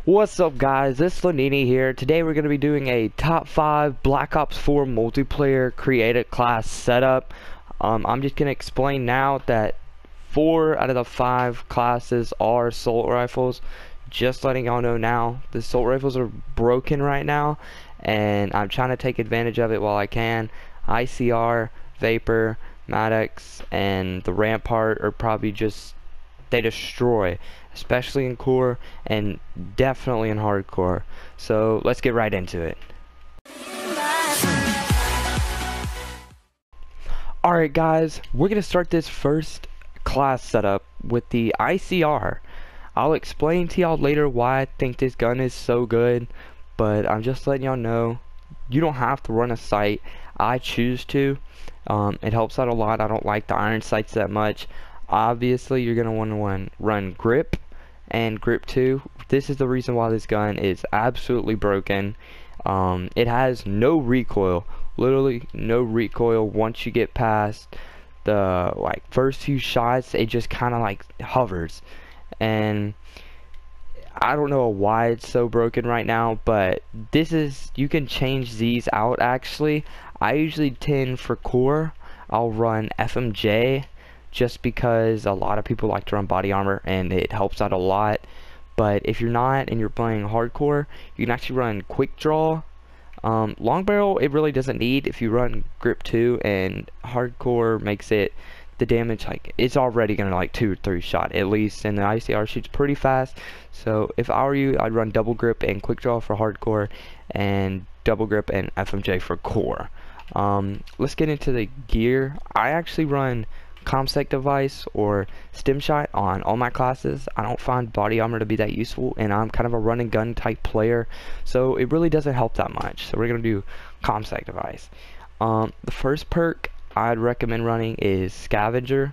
What's up guys, this is Lanini here. Today we're going to be doing a top 5 Black Ops 4 multiplayer created class setup. I'm just going to explain now that 4 out of the 5 classes are assault rifles. Just letting y'all know now, the assault rifles are broken right now and I'm trying to take advantage of it while I can. ICR, Vapor, Maddox, and the Rampart are probably just, they destroy, especially in core and definitely in hardcore. So let's get right into it. Alright guys, we're gonna start this first class setup with the ICR. I'll explain to y'all later why I think this gun is so good, but I'm just letting y'all know you don't have to run a sight. I choose to. It helps out a lot. I don't like the iron sights that much. Obviously you're gonna want to run grip and grip 2. This is the reason why this gun is absolutely broken. It has no recoil, literally no recoil. Once you get past the first few shots, it just kind of hovers, and I don't know why it's so broken right now, but this is, you can change these out actually. I usually tend for core, I'll run FMJ just because a lot of people like to run body armor and it helps out a lot. But if you're not and you're playing hardcore, you can actually run quick draw. Long barrel it really doesn't need if you run grip 2, and hardcore makes it, the damage, it's already gonna 2 or 3 shot at least, and the ICR shoots pretty fast. So if I were you, I'd run double grip and quick draw for hardcore and double grip and FMJ for core. Let's get into the gear. I actually run ComSec device or stim shot on all my classes. I don't find body armor to be that useful, and I'm kind of a run and gun type player, so it really doesn't help that much. So we're gonna do ComSec device. The first perk I'd recommend running is Scavenger.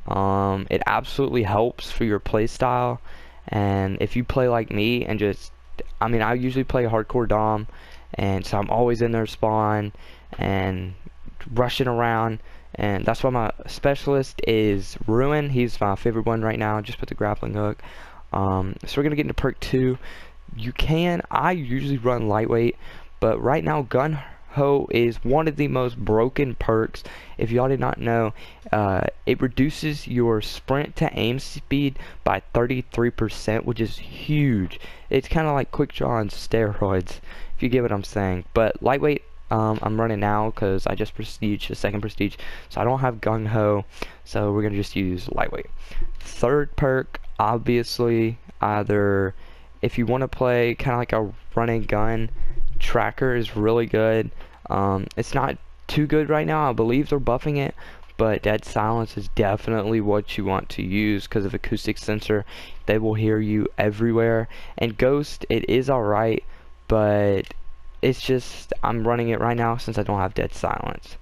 It absolutely helps for your play style, and if you play like me and just, I usually play hardcore dom, and so I'm always in their spawn and rushing around, and that's why my specialist is Ruin. He's my favorite one right now, just with the grappling hook. So we're gonna get into perk 2. I usually run lightweight, but right now gun ho is one of the most broken perks. If y'all did not know, it reduces your sprint to aim speed by 33%, which is huge. It's kind of like quick draw on steroids, if you get what I'm saying. But lightweight, I'm running now because I just prestige the second prestige, so I don't have gung ho, so we're gonna just use lightweight. Third perk, obviously, either if you want to play kind of like a run and gun, tracker is really good. It's not too good right now, I believe they're buffing it, but dead silence is definitely what you want to use because of acoustic sensor. They will hear you everywhere. And ghost, it is alright, but it's just, I'm running it right now since I don't have dead silence.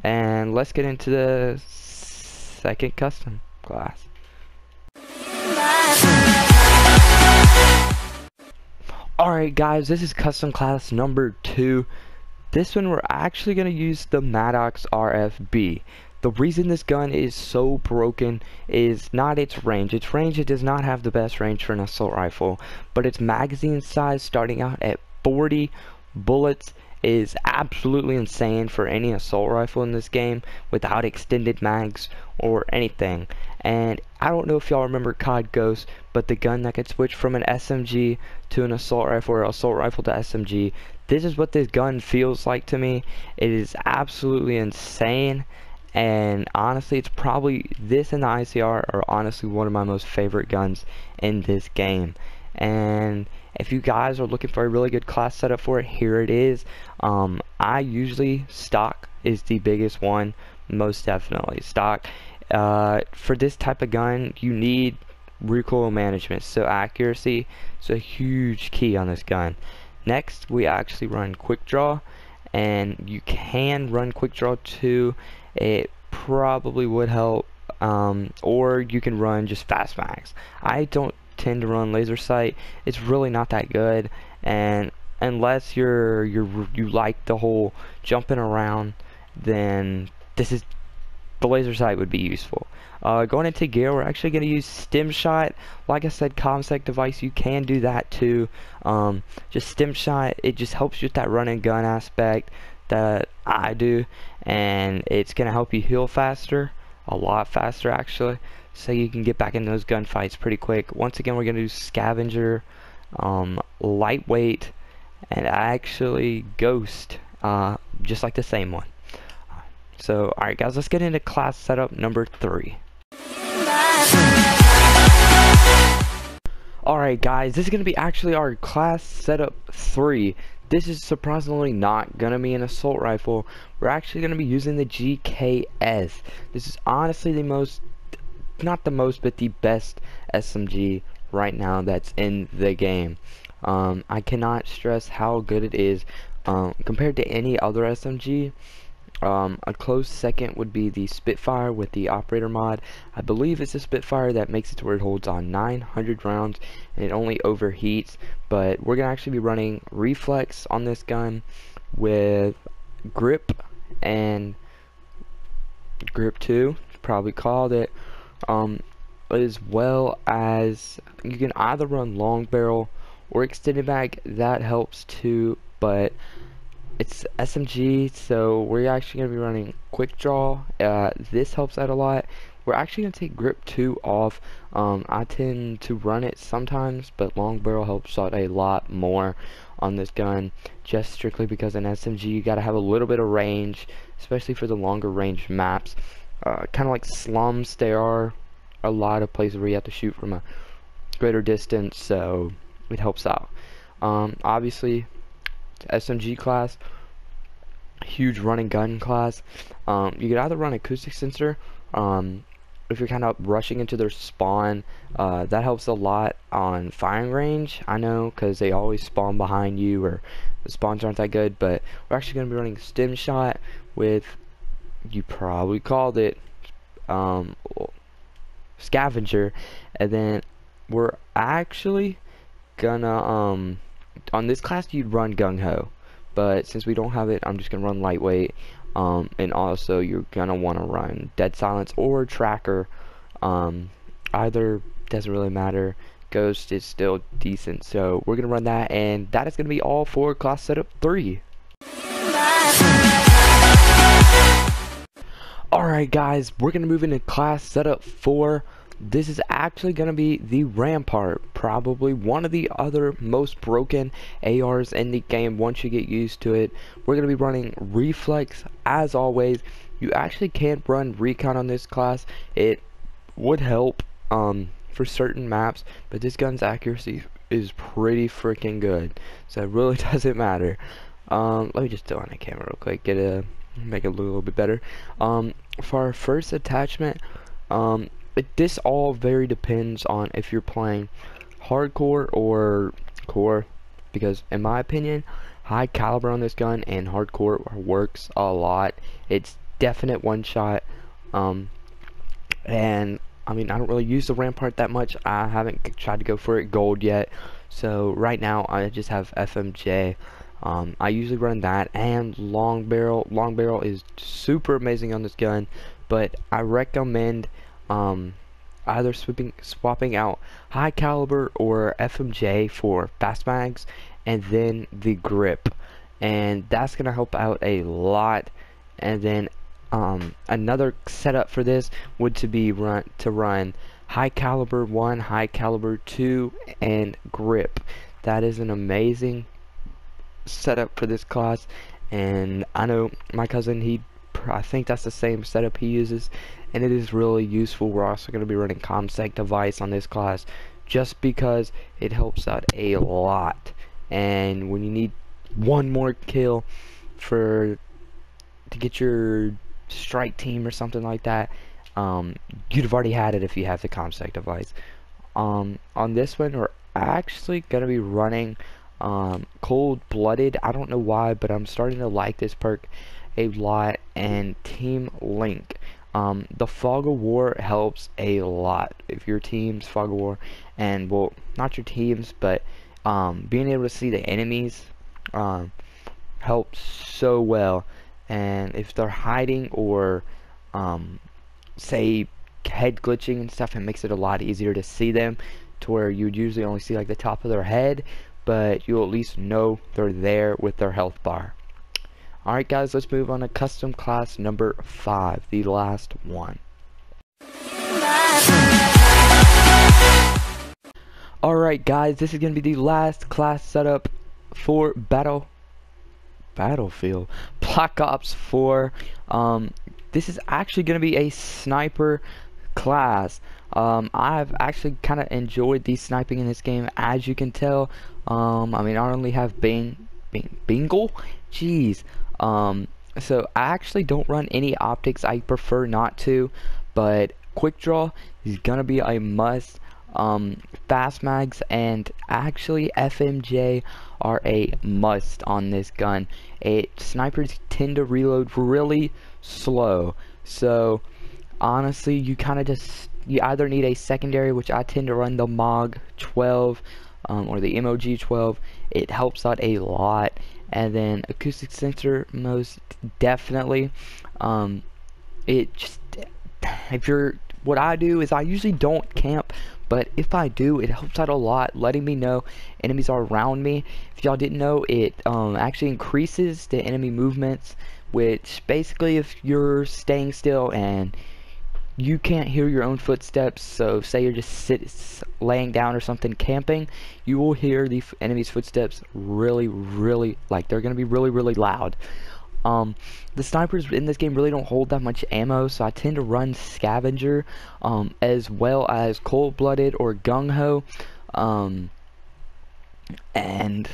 And let's get into the second custom class. Alright guys, this is custom class number 2. This one we're actually going to use the Maddox RFB. The reason this gun is so broken is not its range. Its range, it does not have the best range for an assault rifle, but its magazine size starting out at 40 bullets is absolutely insane for any assault rifle in this game without extended mags or anything. And I don't know if y'all remember COD Ghost, but the gun that could switch from an SMG to an assault rifle or assault rifle to SMG, this is what this gun feels like to me. It is absolutely insane, and honestly it's probably, this and the ICR are honestly one of my most favorite guns in this game. And if you guys are looking for a really good class setup for it, here it is. I usually, stock is the biggest one, most definitely stock. For this type of gun you need recoil management, so accuracy is a huge key on this gun. Next we actually run quick draw, and you can run quick draw too, it probably would help, or you can run just fast mags. I don't tend to run laser sight, it's really not that good, and unless you like the whole jumping around, then this is the laser sight would be useful. Going into gear, we're actually going to use stem shot. Like I said, comsec device, you can do that too. Just stem shot, it just helps you with that run and gun aspect that I do, and it's going to help you heal faster, a lot faster actually, so you can get back in those gunfights pretty quick. Once again, we're going to do scavenger, lightweight, and actually ghost, just like the same one. So alright guys, let's get into class setup number 3. Alright guys, this is going to be actually our class setup 3. This is surprisingly not going to be an assault rifle. We're actually going to be using the GKS. This is honestly the most, not the most, but the best SMG right now that's in the game. I cannot stress how good it is compared to any other SMG. A close second would be the Spitfire with the operator mod. I believe it's a Spitfire that makes it to where it holds on 900 rounds and it only overheats, but we're gonna actually be running reflex on this gun with grip and grip 2, probably called it, as well as you can either run long barrel or extended mag. That helps too, but it's SMG, so we're actually going to be running quick draw. This helps out a lot. We're actually going to take grip 2 off. I tend to run it sometimes, but long barrel helps out a lot more on this gun, just strictly because in SMG you got to have a little bit of range, especially for the longer range maps. Kind of like slums, there are a lot of places where you have to shoot from a greater distance, so it helps out. Obviously, SMG class, huge running gun class. You could either run acoustic sensor if you're kind of rushing into their spawn. That helps a lot on firing range, I know, because they always spawn behind you or the spawns aren't that good. But we're actually going to be running stem shot with, you probably called it, scavenger, and then we're actually gonna on this class you'd run gung-ho, but since we don't have it, I'm just gonna run lightweight. And also you're gonna want to run dead silence or tracker. Either doesn't really matter. Ghost is still decent, so we're gonna run that, and that is gonna be all for class setup 3. Alright guys, we're gonna move into class setup 4. This is actually going to be the Rampart, probably one of the other most broken ARs in the game once you get used to it. We're going to be running reflex as always. You actually can't run recon on this class. It would help for certain maps, but this gun's accuracy is pretty freaking good, so it really doesn't matter. Let me just do it on the camera real quick, make it look a little bit better. For our first attachment, this all very depends on if you're playing hardcore or core, because in my opinion, high caliber on this gun and hardcore works a lot. It's definite one shot, and I mean, I don't really use the Rampart that much. I haven't tried to go for it gold yet, so right now I just have FMJ. I usually run that and long barrel. Long barrel is super amazing on this gun, but I recommend either swapping out high caliber or FMJ for fast mags, and then the grip, and that's gonna help out a lot. And then another setup for this would to run high caliber 1, high caliber 2, and grip. That is an amazing setup for this class, and I know my cousin, I think that's the same setup he uses, and it is really useful. We're also going to be running comsec device on this class just because it helps out a lot, and when you need one more kill to get your strike team or something like that, you'd have already had it if you have the comsec device. On this one, we're actually going to be running cold-blooded. I don't know why, but I'm starting to like this perk a lot, and team link. The fog of war helps a lot if your team's fog of war, and well, not your teams, but being able to see the enemies helps so well. And if they're hiding or say head glitching and stuff. It makes it a lot easier to see them, to where you'd usually only see like the top of their head, but you'll at least know they're there with their health bar. Alright guys, let's move on to custom class number 5, the last one. Alright guys, this is going to be the last class setup for Battlefield Black Ops 4. This is actually going to be a sniper class. I've actually kind of enjoyed the sniping in this game, as you can tell. I mean, I only have Bingle? Jeez. So I actually don't run any optics. I prefer not to, but quick draw is going to be a must. Fast mags and actually FMJ are a must on this gun. Snipers tend to reload really slow, so honestly you either need a secondary, which I tend to run the MOG 12 or the MOG 12. It helps out a lot. And then acoustic sensor, most definitely. What I do is I usually don't camp, but if I do, it helps out a lot, letting me know enemies are around me. If y'all didn't know, it actually increases the enemy movements, which basically, if you're staying still and you can't hear your own footsteps, so say you're just laying down or something camping, you will hear the enemy's footsteps really, like they're gonna be really loud. The snipers in this game really don't hold that much ammo, so I tend to run scavenger, as well as cold-blooded or gung-ho, and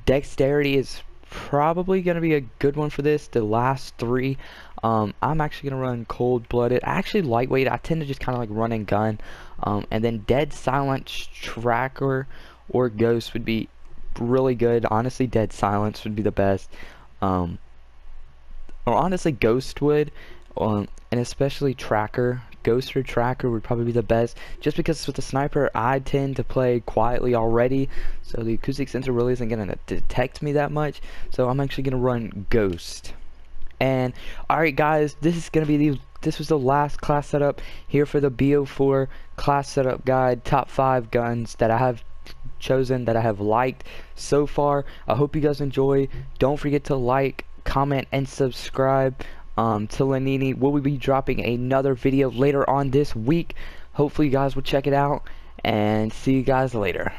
dexterity is probably going to be a good one for this. The last 3, I'm actually going to run cold-blooded. Actually, lightweight, I tend to just kind of like run and gun, and then dead silence, tracker, or ghost would be really good. Honestly, dead silence would be the best, or honestly ghost would, and especially tracker. Ghost or tracker would probably be the best, just because with the sniper I tend to play quietly already, so the acoustic sensor really isn't going to detect me that much, so I'm actually going to run ghost. And alright guys, this was the last class setup here for the B04 class setup guide, top 5 guns that I have chosen, that I have liked so far. I hope you guys enjoy. Don't forget to like, comment, and subscribe to Lanini. We'll be dropping another video later on this week. Hopefully you guys will check it out, and see you guys later.